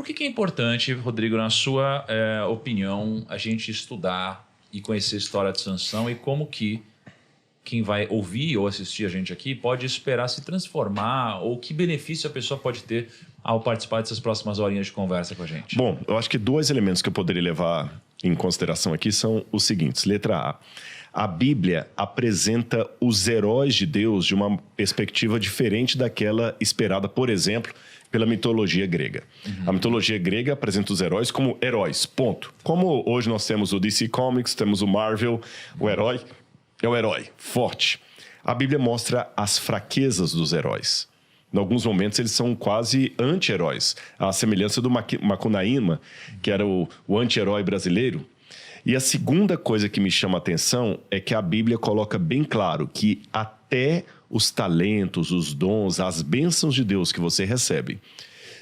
que que é importante, Rodrigo, na sua opinião, a gente estudar e conhecer a história de Sansão e como que quem vai ouvir ou assistir a gente aqui pode esperar se transformar ou que benefício a pessoa pode ter ao participar dessas próximas horinhas de conversa com a gente? Bom, eu acho que 2 elementos que eu poderia levar em consideração aqui são os seguintes. Letra A. A Bíblia apresenta os heróis de Deus de uma perspectiva diferente daquela esperada, por exemplo, pela mitologia grega. A mitologia grega apresenta os heróis como heróis, ponto. Como hoje nós temos o DC Comics, temos o Marvel, o herói é o herói, forte. A Bíblia mostra as fraquezas dos heróis. Em alguns momentos eles são quase anti-heróis, à semelhança do Macunaíma, que era o anti-herói brasileiro. E a segunda coisa que me chama a atenção é que a Bíblia coloca bem claro que até os talentos, os dons, as bênçãos de Deus que você recebe,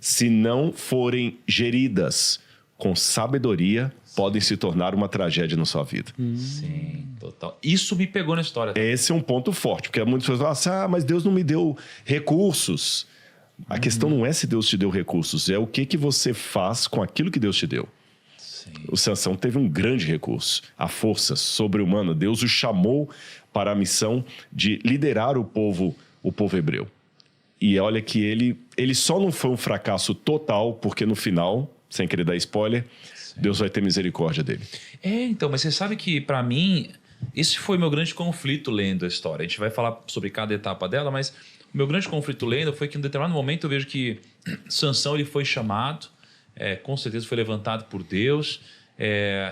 se não forem geridas com sabedoria, podem se tornar uma tragédia na sua vida. Sim, total. Isso me pegou na história. Esse é um ponto forte, porque muitas pessoas falam assim, mas Deus não me deu recursos. A questão não é se Deus te deu recursos, é o que você faz com aquilo que Deus te deu. Sim. O Sansão teve um grande recurso, a força sobre-humana. Deus o chamou para a missão de liderar o povo hebreu. E olha que ele só não foi um fracasso total, porque no final, sem querer dar spoiler, Deus vai ter misericórdia dele. Então, mas você sabe que, para mim, esse foi meu grande conflito lendo a história. A gente vai falar sobre cada etapa dela, mas o meu grande conflito lendo foi que, em um determinado momento, eu vejo que Sansão ele foi chamado, com certeza foi levantado por Deus,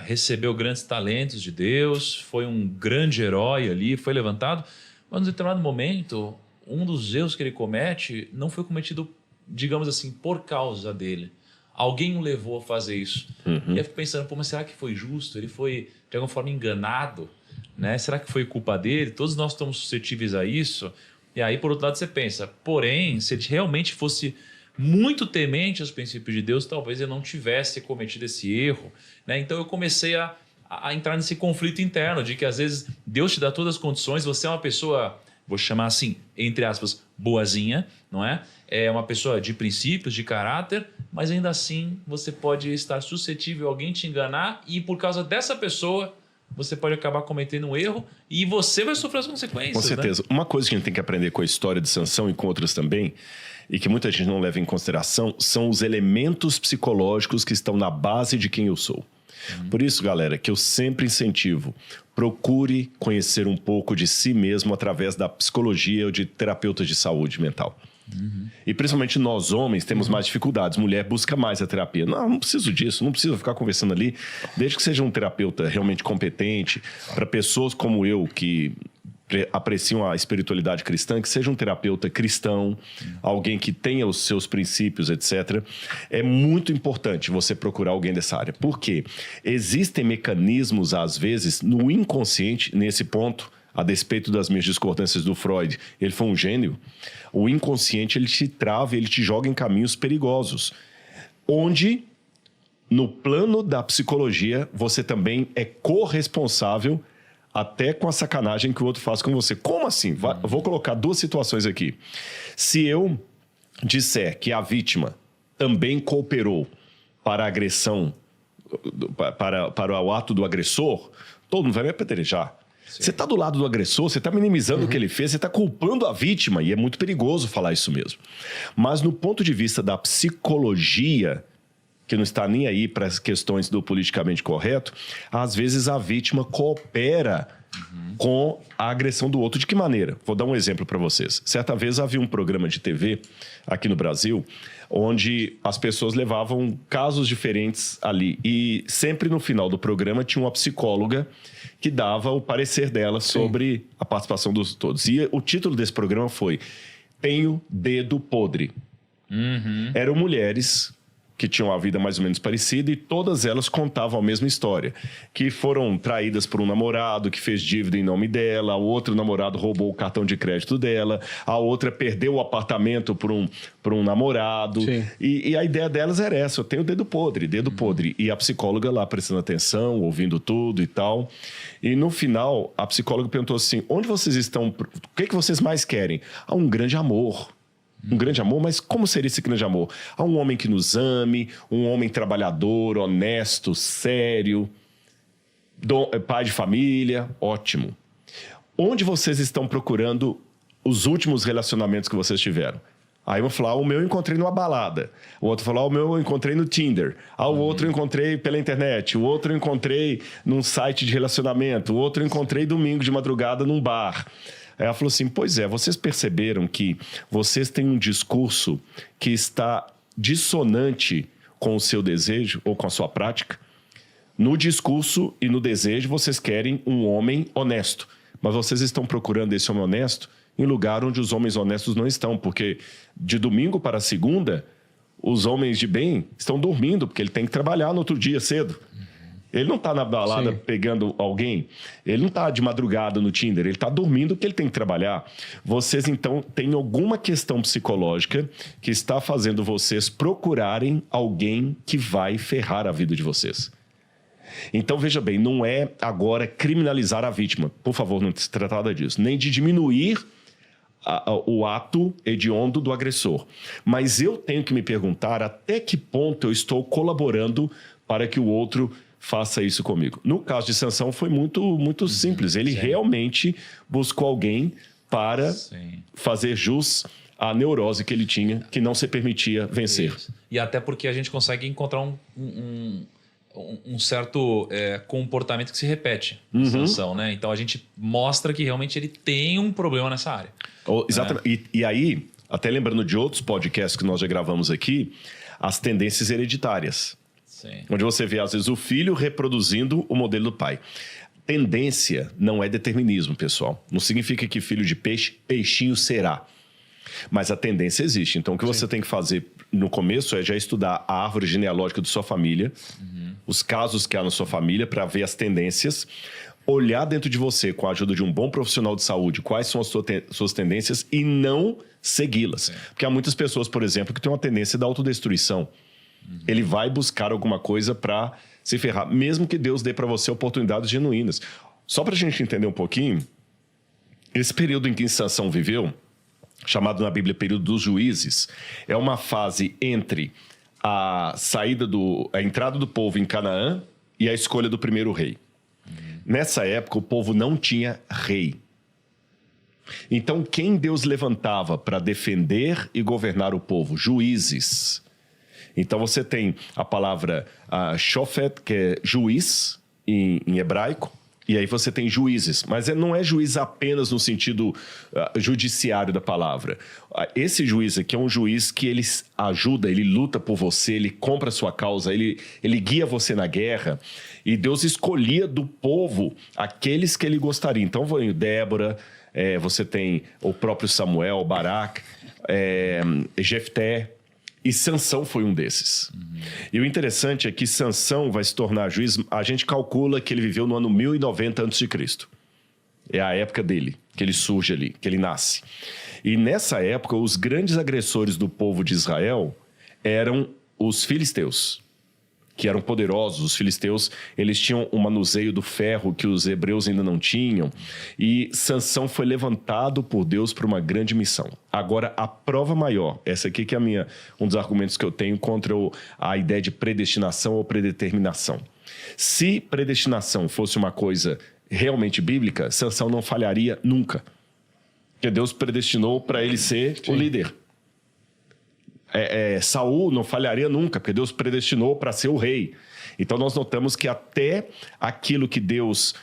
recebeu grandes talentos de Deus, foi um grande herói ali, foi levantado, mas, em um determinado momento, um dos erros que ele comete não foi cometido, digamos assim, por causa dele. Alguém o levou a fazer isso. E eu fico pensando, mas será que foi justo? Ele foi, de alguma forma, enganado? Né? Será que foi culpa dele? Todos nós estamos suscetíveis a isso. E aí, por outro lado, você pensa, porém, se ele realmente fosse muito temente aos princípios de Deus, talvez ele não tivesse cometido esse erro. Né? Então, eu comecei a entrar nesse conflito interno de que, às vezes, Deus te dá todas as condições, você é uma pessoa, vou chamar assim, entre aspas, boazinha, não é? É uma pessoa de princípios, de caráter, mas ainda assim você pode estar suscetível a alguém te enganar e por causa dessa pessoa você pode acabar cometendo um erro e você vai sofrer as consequências. Com certeza. Né? Uma coisa que a gente tem que aprender com a história de Sansão e com outras também, e que muita gente não leva em consideração, são os elementos psicológicos que estão na base de quem eu sou. Por isso, galera, que eu sempre incentivo, procure conhecer um pouco de si mesmo através da psicologia ou de terapeutas de saúde mental. E principalmente nós homens temos mais dificuldades. Mulher busca mais a terapia. Não preciso disso, não preciso ficar conversando ali. Desde que seja um terapeuta realmente competente, para pessoas como eu que apreciam a espiritualidade cristã, que seja um terapeuta cristão, alguém que tenha os seus princípios, etc. É muito importante você procurar alguém dessa área. Por quê? Existem mecanismos, às vezes, no inconsciente, nesse ponto, a despeito das minhas discordâncias do Freud, ele foi um gênio. O inconsciente, ele te trava, ele te joga em caminhos perigosos. Onde, no plano da psicologia, você também é corresponsável até com a sacanagem que o outro faz com você. Como assim? Vou colocar 2 situações aqui. Se eu disser que a vítima também cooperou para a agressão, para o ato do agressor, todo mundo vai me apedrejar. Você está do lado do agressor, você está minimizando o que ele fez, você está culpando a vítima, e é muito perigoso falar isso mesmo. Mas no ponto de vista da psicologia, que não está nem aí para as questões do politicamente correto, às vezes a vítima coopera com a agressão do outro. De que maneira? Vou dar um exemplo para vocês. Certa vez havia um programa de TV aqui no Brasil, onde as pessoas levavam casos diferentes ali. E sempre no final do programa tinha uma psicóloga que dava o parecer dela sobre a participação dos todos. E o título desse programa foi Tenho Dedo Podre. Eram mulheres que tinham a vida mais ou menos parecida e todas elas contavam a mesma história. Que foram traídas por um namorado que fez dívida em nome dela, o outro namorado roubou o cartão de crédito dela, a outra perdeu o apartamento por um namorado. E a ideia delas era essa, eu tenho dedo podre. E a psicóloga lá prestando atenção, ouvindo tudo e tal. E no final, a psicóloga perguntou assim, onde vocês estão, o que vocês mais querem? Um grande amor. Um grande amor, mas como seria esse grande amor? Há um homem que nos ame, um homem trabalhador, honesto, sério, pai de família, ótimo. Onde vocês estão procurando os últimos relacionamentos que vocês tiveram? Aí um falar, o meu eu encontrei numa balada. O outro falar, o meu eu encontrei no Tinder. O outro eu encontrei pela internet. O outro eu encontrei num site de relacionamento. O outro eu encontrei domingo de madrugada num bar. Aí ela falou assim, pois é, vocês perceberam que vocês têm um discurso que está dissonante com o seu desejo ou com a sua prática? No discurso e no desejo, vocês querem um homem honesto. Mas vocês estão procurando esse homem honesto em lugar onde os homens honestos não estão. Porque de domingo para segunda, os homens de bem estão dormindo, porque ele tem que trabalhar no outro dia cedo. Ele não está na balada pegando alguém. Ele não está de madrugada no Tinder. Ele está dormindo porque ele tem que trabalhar. Vocês, então, têm alguma questão psicológica que está fazendo vocês procurarem alguém que vai ferrar a vida de vocês. Então, veja bem, não é agora criminalizar a vítima. Por favor, não se trata disso. Nem de diminuir o ato hediondo do agressor. Mas eu tenho que me perguntar até que ponto eu estou colaborando para que o outro faça isso comigo. No caso de Sansão foi muito simples. Ele realmente buscou alguém para fazer jus à neurose que ele tinha, que não se permitia vencer. Isso. E até porque a gente consegue encontrar um certo comportamento que se repete em Sansão, né? Então a gente mostra que realmente ele tem um problema nessa área. Exatamente. E aí, até lembrando de outros podcasts que nós já gravamos aqui, as tendências hereditárias. Sim. Onde você vê, às vezes, o filho reproduzindo o modelo do pai. Tendência não é determinismo, pessoal. Não significa que filho de peixe, peixinho será. Mas a tendência existe. Então, o que você tem que fazer no começo é já estudar a árvore genealógica da sua família, os casos que há na sua família, para ver as tendências, olhar dentro de você, com a ajuda de um bom profissional de saúde, quais são as suas tendências e não segui-las. Porque há muitas pessoas, por exemplo, que têm uma tendência da autodestruição. Ele vai buscar alguma coisa para se ferrar, mesmo que Deus dê para você oportunidades genuínas. Só para a gente entender um pouquinho, esse período em que Sansão viveu, chamado na Bíblia período dos juízes, é uma fase entre a entrada do povo em Canaã e a escolha do primeiro rei. Nessa época, o povo não tinha rei. Então, quem Deus levantava para defender e governar o povo? Juízes. Então, você tem a palavra shofet, que é juiz em hebraico, e aí você tem juízes. Mas não é juiz apenas no sentido judiciário da palavra. Esse juiz aqui é um juiz que ele ajuda, ele luta por você, ele compra a sua causa, ele guia você na guerra. E Deus escolhia do povo aqueles que ele gostaria. Então, Débora, você tem o próprio Samuel, Baraque, Jefté. E Sansão foi um desses. E o interessante é que Sansão vai se tornar juiz. A gente calcula que ele viveu no ano 1090 a.C. É a época dele, que ele surge ali, que ele nasce. E nessa época, os grandes agressores do povo de Israel eram os filisteus, que eram poderosos. Os filisteus, eles tinham o manuseio do ferro que os hebreus ainda não tinham. E Sansão foi levantado por Deus para uma grande missão. Agora, a prova maior, essa aqui que é um dos argumentos que eu tenho contra a ideia de predestinação ou predeterminação. Se predestinação fosse uma coisa realmente bíblica, Sansão não falharia nunca. Porque Deus predestinou para ele ser o líder. Saul não falharia nunca, porque Deus predestinou para ser o rei. Então, nós notamos que até aquilo que Deus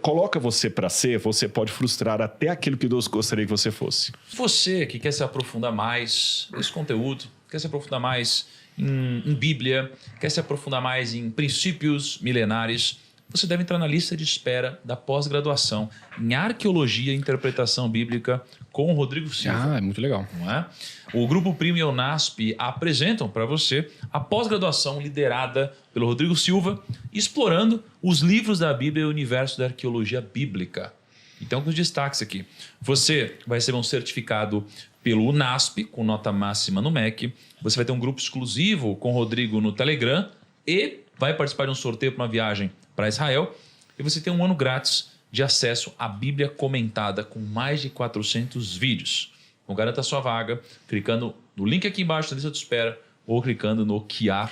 coloca você para ser, você pode frustrar até aquilo que Deus gostaria que você fosse. Você que quer se aprofundar mais nesse conteúdo, quer se aprofundar mais em Bíblia, quer se aprofundar mais em princípios milenares, você deve entrar na lista de espera da pós-graduação em Arqueologia e Interpretação Bíblica com o Rodrigo Silva. É muito legal. Não é? O Grupo Primo e a Unasp apresentam para você a pós-graduação liderada pelo Rodrigo Silva, explorando os livros da Bíblia e o universo da arqueologia bíblica. Então, com os destaques aqui. Você vai receber um certificado pelo Unasp, com nota máxima no MEC. Você vai ter um grupo exclusivo com o Rodrigo no Telegram e vai participar de um sorteio para uma viagem para Israel. E você tem um ano grátis de acesso à Bíblia comentada com mais de 400 vídeos. Então garanta a sua vaga clicando no link aqui embaixo da lista de espera ou clicando no QR.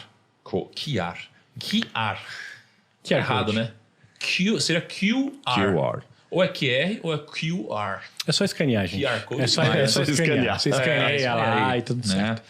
Que é errado, né? Seria QR. QR. Ou é QR ou é QR. É só escanear, gente. QR Code. É só escanear. Você escaneia lá e tudo certo.